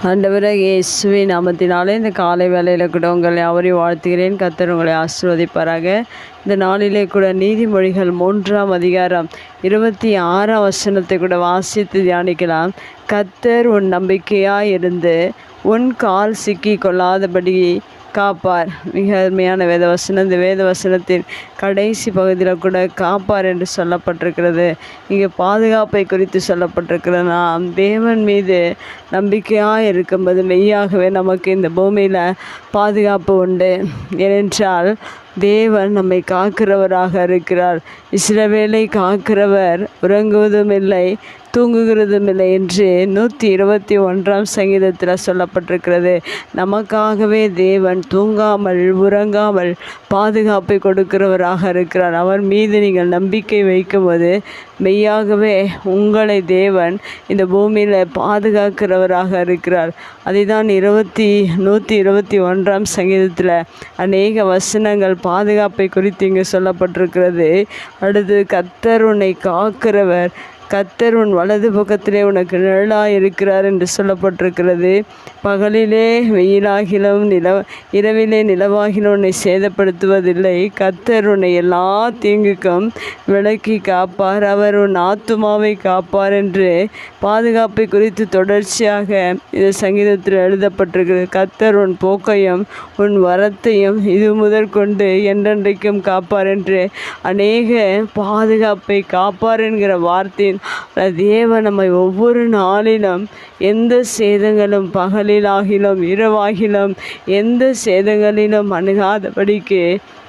ஆண்டவராகிய இயேசுவின் நாமத்தினாலே இந்த காலை வேளையில் கூட உங்களை யாவரையும் வாழ்த்துகிறேன். கர்த்தர் உங்களை ஆசீர்வதிப்பாராக. இந்த நாளிலே கூட நீதிமொழிகள் 3ஆம் அதிகாரம் 26ஆம் வசனத்தை கூட வாசித்து தியானிக்கலாம். கர்த்தர் உன் நம்பிக்கையாய் இருந்து உன் கால் சிக்கி கொள்ளாதபடி காப்பார். மிக அருமையான வேதவசனம். இந்த வேதவசனத்தின் கடைசி பகுதியில் கூட காப்பார் என்று சொல்லப்பட்டிருக்கிறது. இங்கே பாதுகாப்பை குறித்து சொல்லப்பட்டிருக்கிறது. நாம் தேவன் மீது நம்பிக்கையாக இருக்கும்போது மெய்யாகவே நமக்கு இந்த பூமியில் பாதுகாப்பு உண்டு. ஏனென்றால் தேவன் நம்மை காக்கிறவராக இருக்கிறார். இஸ்ரவேலை காக்கிறவர் உறங்குவதும் இல்லை தூங்குகிறதும் இல்லை என்று 121ஆம் சங்கீதத்தில் சொல்லப்பட்டிருக்கிறது. நமக்காகவே தேவன் தூங்காமல் உறங்காமல் பாதுகாப்பை கொடுக்கிறவராக இருக்கிறார். அவர் மீது நீங்கள் நம்பிக்கை வைக்கும்போது மெய்யாகவே உங்களை தேவன் இந்த பூமியில் பாதுகாக்கிறவராக இருக்கிறார். அதை தான் 121ஆம் சங்கீதத்தில் அநேக வசனங்கள் பாதுகாப்பை குறித்து இங்கே சொல்லப்பட்டிருக்கிறது. அடுத்து கர்த்தர் உன்னை காக்கிறவர், கர்த்தர் உன் வலது பக்கத்திலே உனக்கு நிழலாக இருக்கிறார் என்று சொல்லப்பட்டிருக்கிறது. பகலிலே வெயிலாகிலும் இரவிலே நிலவாகிலும் உன்னை சேதப்படுத்துவதில்லை. கர்த்தர் உன்னை எல்லா தீங்குக்கும் விலக்கி காப்பார். அவர் உன் ஆத்துமாவை காப்பார் என்று பாதுகாப்பை குறித்து தொடர்ச்சியாக இந்த சங்கீதத்தில் எழுதப்பட்டிருக்கிறது. கர்த்தர் உன் போக்கையும் உன் வரத்தையும் இது முதற்கொண்டு என்றென்றைக்கும் காப்பார் என்று அநேக பாதுகாப்பை காப்பார் என்கிற வார்த்தையின் தேவன் நம்மை ஒவ்வொரு நாளிலும் எந்த சேதங்களும் பகலிலாகிலும் இரவாகிலும் எந்த சேதங்களிலும் அணுகாதபடிக்கு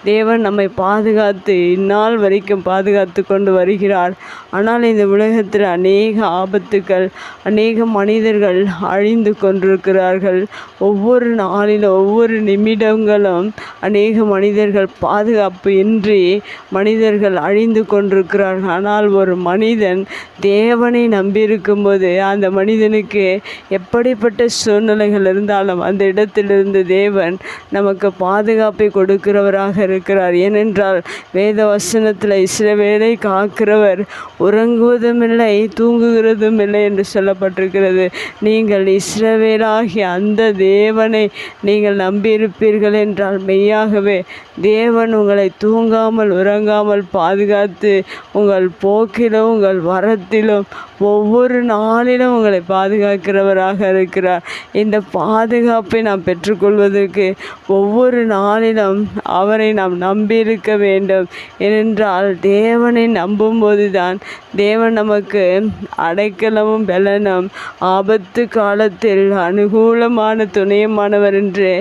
தேவன் நம்மை பாதுகாத்து இந்நாள் வரைக்கும் பாதுகாத்து கொண்டு வருகிறார். ஆனால் இந்த உலகத்தில் அநேக ஆபத்துக்கள், அநேக மனிதர்கள் அழிந்து கொண்டிருக்கிறார்கள். ஒவ்வொரு நாளிலும் ஒவ்வொரு நிமிடங்களும் அநேக மனிதர்கள் பாதுகாப்பு இன்றி மனிதர்கள் அழிந்து கொண்டிருக்கிறார்கள். ஆனால் ஒரு மனிதன் தேவனை நம்பியிருக்கும்போது அந்த மனிதனுக்கு எப்படிப்பட்ட சூழ்நிலைகள் இருந்தாலும் அந்த இடத்திலிருந்து தேவன் நமக்கு பாதுகாப்பை கொடுக்கிறவராக இருக்கிறார். ஏனென்றால் வேத வசனத்தில் இஸ்ரவேலை காக்கிறவர் உறங்குவதும் இல்லை தூங்குகிறதும் இல்லை என்று சொல்லப்பட்டிருக்கிறது. நீங்கள் இஸ்ரவேலாகிய அந்த தேவனை நீங்கள் நம்பியிருப்பீர்கள் என்றால் மெய்யாகவே தேவன் உங்களை தூங்காமல் உறங்காமல் பாதுகாத்து உங்கள் போக்கிலும் உங்கள் வரத்திலும் ஒவ்வொரு நாளிலும் உங்களை பாதுகாக்கிறவராக இருக்கிறார். இந்த பாதுகாப்பை நாம் பெற்றுக்கொள்வதற்கு ஒவ்வொரு நாளிலும் அவரை நாம் நம்பியிருக்க வேண்டும். ஏனென்றால் தேவனை நம்பும்போது தான் தேவன் நமக்கு அடைக்கலமும் பலனும் ஆபத்து காலத்தில் அனுகூலமான துணையுமானவர் என்று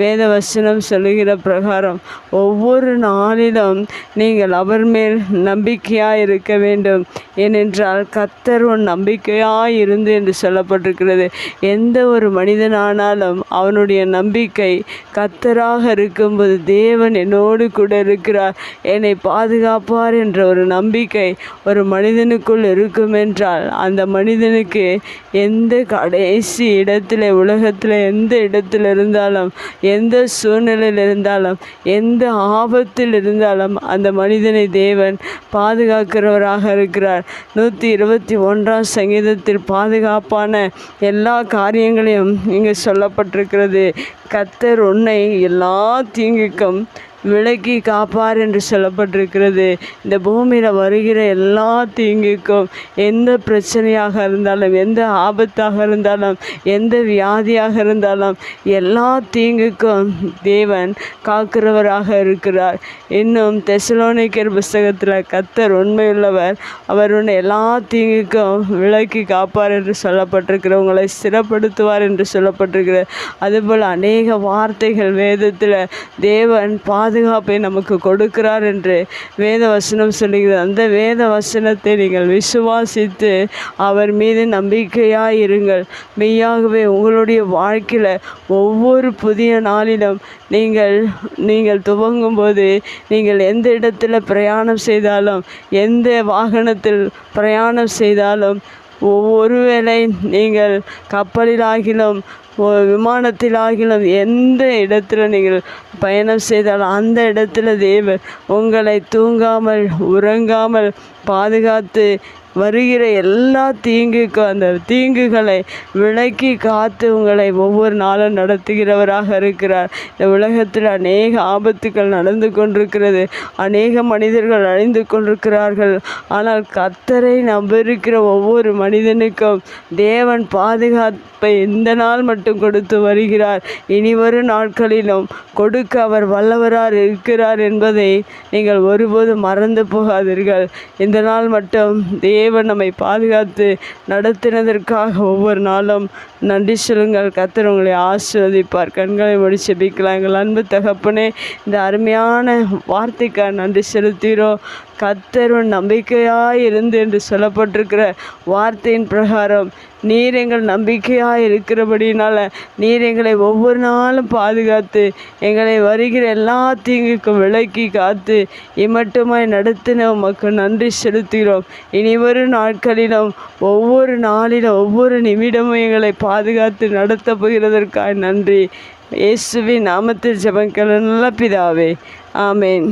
வேத வசனம் சொல்லுகிற பிரகாரம் ஒவ்வொரு நாளிலும் நீங்கள் அவர் மேல் நம்பிக்கையாக இருக்க வேண்டும். ஏனென்றால் கர்த்தர் உன் நம்பிக்கையாக இருந்து என்று சொல்லப்பட்டிருக்கிறது. எந்த ஒரு மனிதனானாலும் அவனுடைய நம்பிக்கை கர்த்தராக இருக்கும்போது தேவன் என்னோடு கூட இருக்கிறார், என்னை பாதுகாப்பார் என்ற ஒரு நம்பிக்கை ஒரு மனிதனுக்குள் இருக்கும் என்றால் அந்த மனிதனுக்கு எந்த கடைசி இடத்துல உலகத்தில் எந்த இடத்தில் இருந்தாலும் எந்த சூழ்நிலையில் இருந்தாலும் எந்த ஆபத்தில் இருந்தாலும் அந்த மனிதனை தேவன் பாதுகாக்கிறவராக இருக்கிறார். 121ஆம் சங்கீதத்தில் பாதுகாப்பான எல்லா காரியங்களையும் இங்கே சொல்லப்பட்டிருக்கிறது. கர்த்தர் உன்னை எல்லா தீங்குக்கும் விலக்கி காப்பார் என்று சொல்லப்பட்டிருக்கிறது. இந்த பூமியில் வருகிற எல்லா தீங்குக்கும் எந்த பிரச்சனையாக இருந்தாலும் எந்த ஆபத்தாக இருந்தாலும் எந்த வியாதியாக இருந்தாலும் எல்லா தீங்குக்கும் தேவன் காக்கிறவராக இருக்கிறார். இன்னும் தெசலோனிக்கர் புஸ்தகத்தில் கர்த்தர் உண்மையுள்ளவர், அவர் உன்னை எல்லா தீங்குக்கும் விலக்கி காப்பார் என்று சொல்லப்பட்டிருக்கிற உங்களை ஸ்திரப்படுத்துவார் என்று சொல்லப்பட்டிருக்கிறது. அதுபோல் அநேக வார்த்தைகள் வேதத்தில் தேவன் பாதுகாப்பை நமக்கு கொடுக்கிறார் என்று வேத வசனம் சொல்லுகிறது. அந்த வேத வசனத்தை நீங்கள் விசுவாசித்து அவர் மீது நம்பிக்கையாக இருங்கள். மெய்யாகவே உங்களுடைய வாழ்க்கையில் ஒவ்வொரு புதிய நாளிலும் நீங்கள் துவங்கும்போது நீங்கள் எந்த இடத்துல பிரயாணம் செய்தாலும் எந்த வாகனத்தில் பிரயாணம் செய்தாலும் ஒருவேளை நீங்கள் கப்பலிலாகிலும் விமானத்திலாகிலும் எந்த இடத்துல நீங்கள் பயணம் செய்தாலும் அந்த இடத்துல தேவன் உங்களை தூங்காமல் உறங்காமல் பாதுகாத்து வருகிற எல்லா தீங்குக்கும் அந்த தீங்குகளை விலக்கி காத்து உங்களை ஒவ்வொரு நாளும் நடத்துகிறவராக இருக்கிறார். இந்த உலகத்தில் அநேக ஆபத்துக்கள் நடந்து கொண்டிருக்கிறது. அநேக மனிதர்கள் அழிந்து கொண்டிருக்கிறார்கள். ஆனால் கர்த்தரை நம்பியிருக்கிற ஒவ்வொரு மனிதனுக்கும் தேவன் பாதுகாப்பை இந்த நாள் மட்டும் கொடுத்து வருகிறார். இனி வரும் நாட்களிலும் கொடுக்க அவர் வல்லவராக இருக்கிறார் என்பதை நீங்கள் ஒருபோதும் மறந்து போகாதீர்கள். இந்த நாள் மட்டும் தேவன் நம்மை பாதுகாத்து நடத்தினதற்காக ஒவ்வொரு நாளும் நன்றி சொல்லுங்கள். கர்த்தர் உங்களை ஆசீர்வதிப்பார். கண்களை மூடி ஜெபிக்கலாம். எங்கள் அன்பு தகப்பனே, இந்த அருமையான வார்த்தைக்காக நன்றி செலுத்துகிறோம். கர்த்தர் நம்பிக்கையாய் இருந்து என்று சொல்லப்பட்டிருக்கிற வார்த்தையின் பிரகாரம் நீர் எங்கள் நம்பிக்கையாக இருக்கிறபடினால நீர் எங்களை ஒவ்வொரு நாளும் பாதுகாத்து எங்களை வருகிற எல்லா தீங்குக்கும் விலக்கி காத்து இம்மட்டுமாய் நடத்தின உமக்கு நன்றி செலுத்துகிறோம். இனி வரும் நாட்களிலும் ஒவ்வொரு நாளிலும் ஒவ்வொரு நிமிடமும் எங்களை பாதுகாத்து நடத்த போகிறதற்காக நன்றி. இயேசுவின் நாமத்தில் ஜெபங்கள் நல்ல பிதாவே, ஆமேன்.